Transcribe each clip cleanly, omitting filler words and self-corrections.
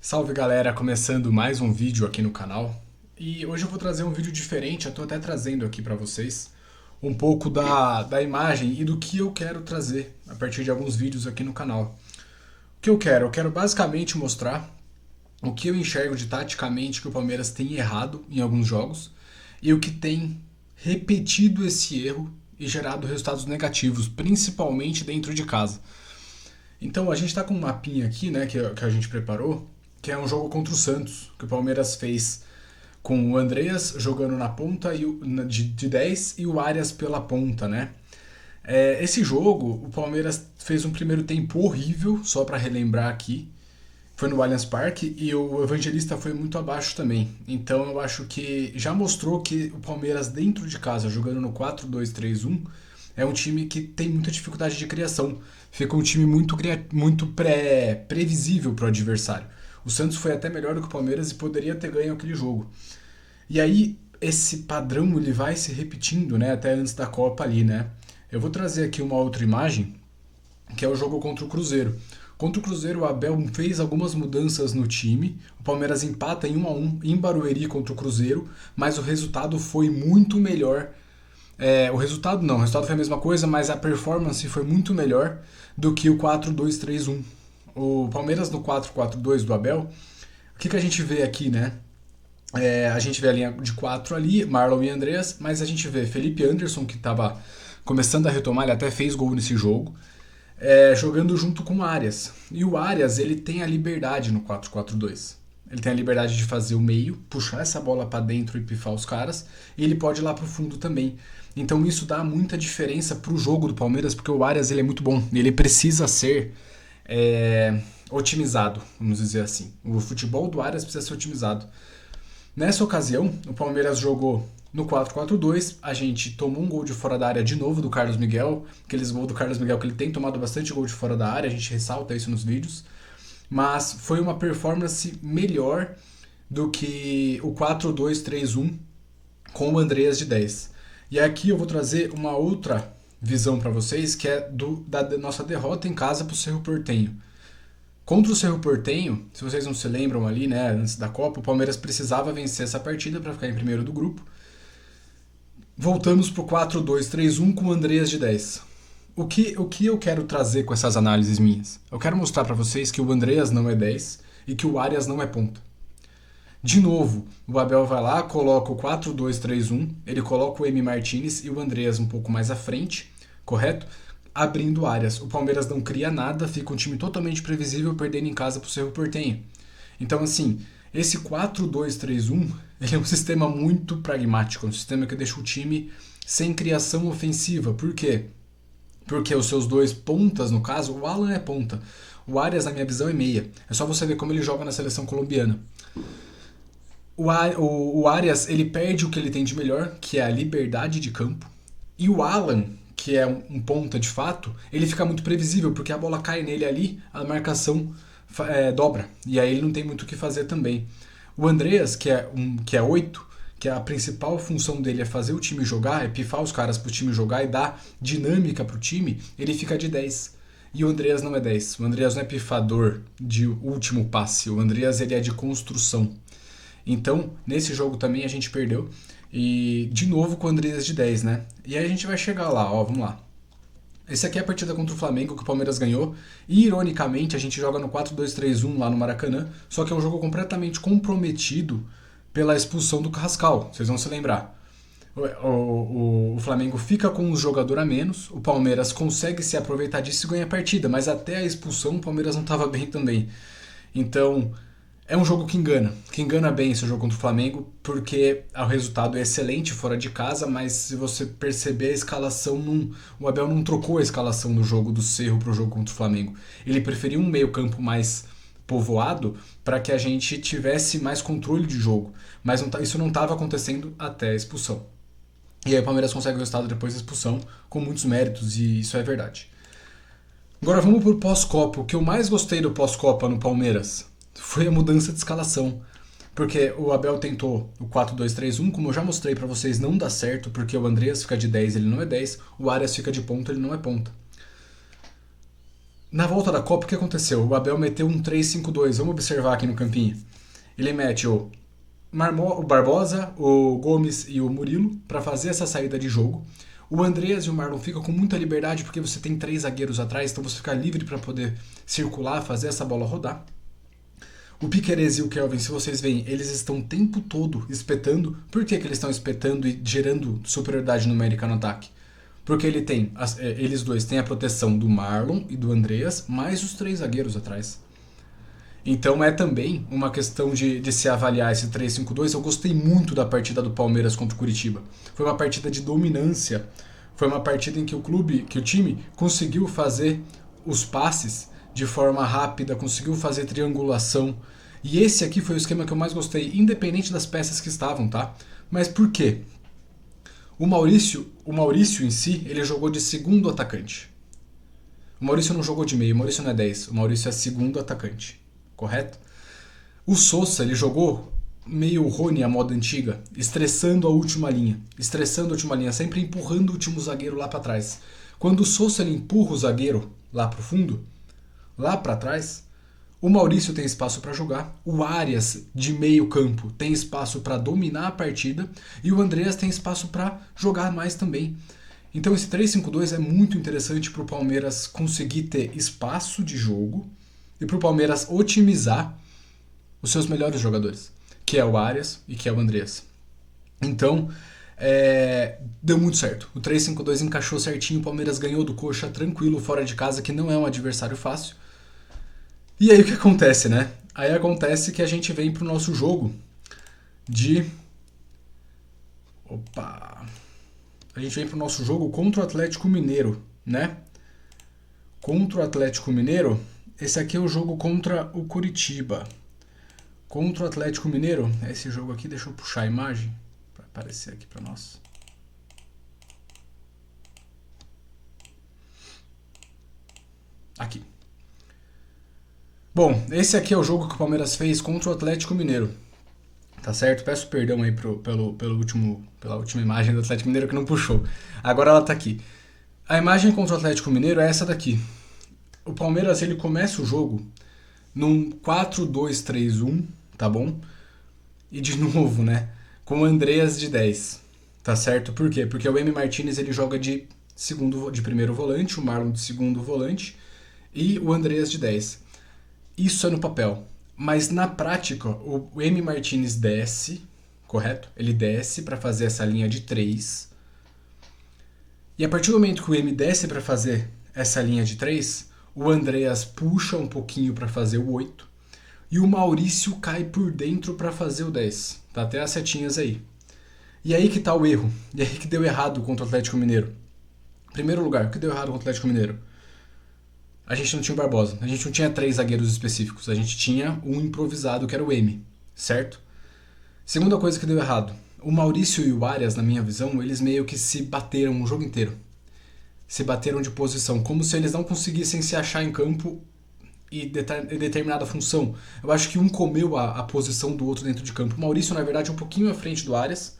Salve galera, começando mais um vídeo aqui no canal. E hoje eu vou trazer um vídeo diferente, eu tô até trazendo aqui pra vocês um pouco da imagem e do que eu quero trazer a partir de alguns vídeos aqui no canal. O que eu quero? Eu quero basicamente mostrar o que eu enxergo de taticamente que o Palmeiras tem errado em alguns jogos e o que tem repetido esse erro e gerado resultados negativos, principalmente dentro de casa. Então a gente tá com um mapinha aqui, né, que a gente preparou, que é um jogo contra o Santos, que o Palmeiras fez com o Andreas jogando na ponta de 10 e o Arias pela ponta, né? Esse jogo, o Palmeiras fez um primeiro tempo horrível, só para relembrar aqui. Foi no Allianz Parque e o Evangelista foi muito abaixo também. Então eu acho que já mostrou que o Palmeiras dentro de casa, jogando no 4-2-3-1, é um time que tem muita dificuldade de criação. Fica um time muito previsível para o adversário. O Santos foi até melhor do que o Palmeiras e poderia ter ganho aquele jogo. E aí, esse padrão ele vai se repetindo, né, até antes da Copa ali, né? Eu vou trazer aqui uma outra imagem, que é o jogo contra o Cruzeiro. Contra o Cruzeiro, o Abel fez algumas mudanças no time. O Palmeiras empata em 1-1 em Barueri contra o Cruzeiro, mas o resultado foi muito melhor. O resultado foi a mesma coisa, mas a performance foi muito melhor do que o 4-2-3-1. O Palmeiras no 4-4-2 do Abel, o que a gente vê aqui, né? A gente vê a linha de 4 ali, Marlon e Andreas, mas a gente vê Felipe Anderson, que estava começando a retomar, ele até fez gol nesse jogo, jogando junto com o Arias. E o Arias, ele tem a liberdade no 4-4-2. Ele tem a liberdade de fazer o meio, puxar essa bola para dentro e pifar os caras, e ele pode ir lá pro fundo também. Então isso dá muita diferença pro jogo do Palmeiras, porque o Arias ele é muito bom, ele precisa ser otimizado, vamos dizer assim. O futebol do Arias precisa ser otimizado. Nessa ocasião, o Palmeiras jogou no 4-4-2, a gente tomou um gol de fora da área de novo do Carlos Miguel, aqueles gols do Carlos Miguel que ele tem tomado bastante gol de fora da área, a gente ressalta isso nos vídeos, mas foi uma performance melhor do que o 4-2-3-1 com o Andreas de 10. E aqui eu vou trazer uma outra visão para vocês, que é da nossa derrota em casa para o Cerro Porteño. Contra o Cerro Porteño, se vocês não se lembram ali, né, antes da Copa, o Palmeiras precisava vencer essa partida para ficar em primeiro do grupo. Voltamos pro 4-2-3-1 com o Andreas de 10. O que eu quero trazer com essas análises minhas? Eu quero mostrar para vocês que o Andreas não é 10 e que o Arias não é ponta. De novo, o Abel vai lá, coloca o 4-2-3-1, ele coloca o M. Martinez e o Andreas um pouco mais à frente, correto? Abrindo áreas. O Palmeiras não cria nada, fica um time totalmente previsível, perdendo em casa pro Cerro Porteño. Então, assim, esse 4-2-3-1 ele é um sistema muito pragmático, um sistema que deixa o time sem criação ofensiva. Por quê? Porque os seus dois pontas, no caso, o Alan é ponta. O Arias, na minha visão, é meia. É só você ver como ele joga na seleção colombiana. O Arias, ele perde o que ele tem de melhor, que é a liberdade de campo. E o Alan, que é um ponta de fato, ele fica muito previsível, porque a bola cai nele ali, a marcação dobra. E aí ele não tem muito o que fazer também. O Andreas, que é 8, que a principal função dele é fazer o time jogar, é pifar os caras pro time jogar e dar dinâmica pro time, ele fica de 10. E o Andreas não é 10. O Andreas não é pifador de último passe. O Andreas ele é de construção. Então, nesse jogo também a gente perdeu. E de novo com o Andreas de 10, né? E aí a gente vai chegar lá, ó, vamos lá. Esse aqui é a partida contra o Flamengo que o Palmeiras ganhou. E, ironicamente, a gente joga no 4-2-3-1 lá no Maracanã. Só que é um jogo completamente comprometido pela expulsão do Carrascal. Vocês vão se lembrar. O Flamengo fica com um jogador a menos. O Palmeiras consegue se aproveitar disso e ganha a partida. Mas até a expulsão o Palmeiras não estava bem também. Então, é um jogo que engana bem esse jogo contra o Flamengo, porque o resultado é excelente fora de casa, mas se você perceber a escalação, o Abel não trocou a escalação do jogo do Cerro para o jogo contra o Flamengo. Ele preferiu um meio campo mais povoado para que a gente tivesse mais controle de jogo, mas isso não estava acontecendo até a expulsão. E aí o Palmeiras consegue o resultado depois da expulsão, com muitos méritos, e isso é verdade. Agora vamos pro pós-Copa. O que eu mais gostei do pós-Copa no Palmeiras foi a mudança de escalação. Porque o Abel tentou o 4-2-3-1, como eu já mostrei pra vocês, não dá certo, porque o Andreas fica de 10, ele não é 10, o Arias fica de ponta, ele não é ponta. Na volta da Copa, o que aconteceu? O Abel meteu um 3-5-2. Vamos observar aqui no campinho. Ele mete o Barbosa, o Gomes e o Murilo para fazer essa saída de jogo. O Andreas e o Marlon ficam com muita liberdade porque você tem 3 zagueiros atrás, então você fica livre para poder circular, fazer essa bola rodar. O Piquerez e o Kelvin, se vocês veem, eles estão o tempo todo espetando. Por que eles estão espetando e gerando superioridade numérica no ataque? Porque eles dois têm a proteção do Marlon e do Andreas, mais os 3 zagueiros atrás. Então é também uma questão de se avaliar esse 3-5-2. Eu gostei muito da partida do Palmeiras contra o Curitiba. Foi uma partida de dominância. Foi uma partida em que o time conseguiu fazer os passes de forma rápida, conseguiu fazer triangulação. E esse aqui foi o esquema que eu mais gostei, independente das peças que estavam, tá? Mas por quê? O Maurício em si, ele jogou de segundo atacante. O Maurício não jogou de meio, o Maurício não é 10, o Maurício é segundo atacante, correto? O Sousa, ele jogou meio Rony à moda antiga, estressando a última linha, sempre empurrando o último zagueiro lá para trás. Quando o Sousa ele empurra o zagueiro lá pro fundo, lá para trás, o Maurício tem espaço para jogar, o Arias de meio campo tem espaço para dominar a partida e o Andreas tem espaço para jogar mais também. Então esse 3-5-2 é muito interessante para o Palmeiras conseguir ter espaço de jogo e para o Palmeiras otimizar os seus melhores jogadores, que é o Arias e que é o Andreas. Então, deu muito certo. O 3-5-2 encaixou certinho, o Palmeiras ganhou do Coxa tranquilo, fora de casa, que não é um adversário fácil. E aí o que acontece, né? Aí acontece que a gente vem pro nosso jogo de... A gente vem pro nosso jogo contra o Atlético Mineiro, né? Contra o Atlético Mineiro, esse aqui é o jogo contra o Curitiba. Contra o Atlético Mineiro, esse jogo aqui, deixa eu puxar a imagem para aparecer aqui para nós. Aqui. Bom, esse aqui é o jogo que o Palmeiras fez contra o Atlético Mineiro. Tá certo? Peço perdão aí pela última imagem do Atlético Mineiro que não puxou. Agora ela tá aqui. A imagem contra o Atlético Mineiro é essa daqui. O Palmeiras, ele começa o jogo num 4-2-3-1, tá bom? E de novo, né? Com o Andreas de 10, tá certo? Por quê? Porque o M. Martinez ele joga de primeiro volante, o Marlon de segundo volante e o Andreas de 10. Isso é no papel. Mas na prática, o M. Martinez desce, correto? Ele desce para fazer essa linha de 3. E a partir do momento que o M desce para fazer essa linha de 3, o Andreas puxa um pouquinho para fazer o 8. E o Maurício cai por dentro para fazer o 10. Tá até as setinhas aí. E aí que tá o erro. E aí que deu errado contra o Atlético Mineiro. Em primeiro lugar, o que deu errado contra o Atlético Mineiro? A gente não tinha o Barbosa. A gente não tinha 3 zagueiros específicos. A gente tinha um improvisado que era o M. Certo? Segunda coisa que deu errado. O Maurício e o Arias, na minha visão, eles meio que se bateram o jogo inteiro. Se bateram de posição. Como se eles não conseguissem se achar em campo e determinada função. Eu acho que um comeu a posição do outro dentro de campo. O Maurício, na verdade, é um pouquinho à frente do Arias.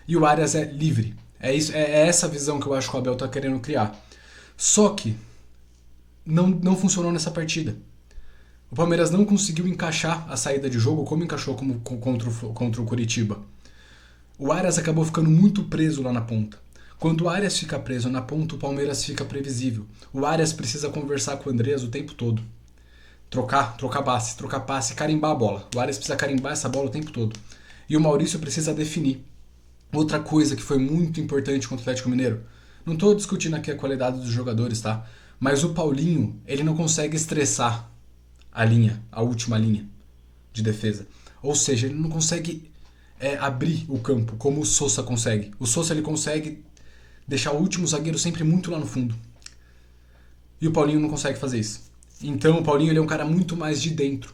E o Arias é livre. É essa visão que eu acho que o Abel tá querendo criar. Só que não funcionou nessa partida. O Palmeiras não conseguiu encaixar a saída de jogo como encaixou contra o Curitiba. O Arias acabou ficando muito preso lá na ponta. Quando o Arias fica preso na ponta, o Palmeiras fica previsível. O Arias precisa conversar com o Andreas o tempo todo. Trocar passe, carimbar a bola. O Arias precisa carimbar essa bola o tempo todo. E o Maurício precisa definir. Outra coisa que foi muito importante contra o Atlético Mineiro. Não estou discutindo aqui a qualidade dos jogadores, tá? Mas o Paulinho, ele não consegue estressar a última linha de defesa. Ou seja, ele não consegue abrir o campo como o Sousa consegue. O Sousa ele consegue deixar o último zagueiro sempre muito lá no fundo. E o Paulinho não consegue fazer isso. Então o Paulinho ele é um cara muito mais de dentro.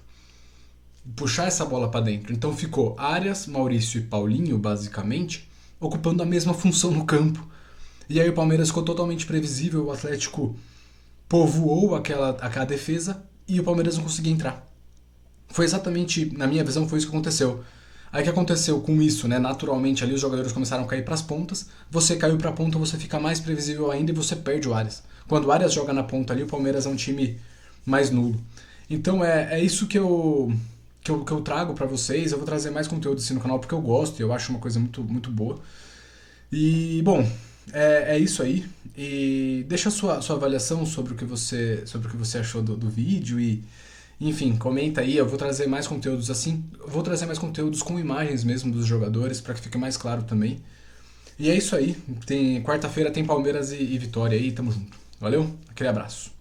Puxar essa bola para dentro. Então ficou Arias, Maurício e Paulinho, basicamente, ocupando a mesma função no campo. E aí o Palmeiras ficou totalmente previsível, o Atlético povoou aquela defesa e o Palmeiras não conseguia entrar. Foi exatamente, na minha visão, foi isso que aconteceu. Aí o que aconteceu com isso, né? Naturalmente ali os jogadores começaram a cair para as pontas, você caiu para a ponta, você fica mais previsível ainda e você perde o Arias. Quando o Arias joga na ponta ali, o Palmeiras é um time mais nulo. Então é isso que eu trago pra vocês. Eu vou trazer mais conteúdo assim no canal porque eu gosto e eu acho uma coisa muito, muito boa. E, bom, é isso aí. E deixa a sua avaliação sobre o que você achou do vídeo e, enfim, comenta aí. Eu vou trazer mais conteúdos assim. Eu vou trazer mais conteúdos com imagens mesmo dos jogadores para que fique mais claro também. E é isso aí. Quarta-feira tem Palmeiras e Vitória aí. Tamo junto. Valeu? Aquele abraço.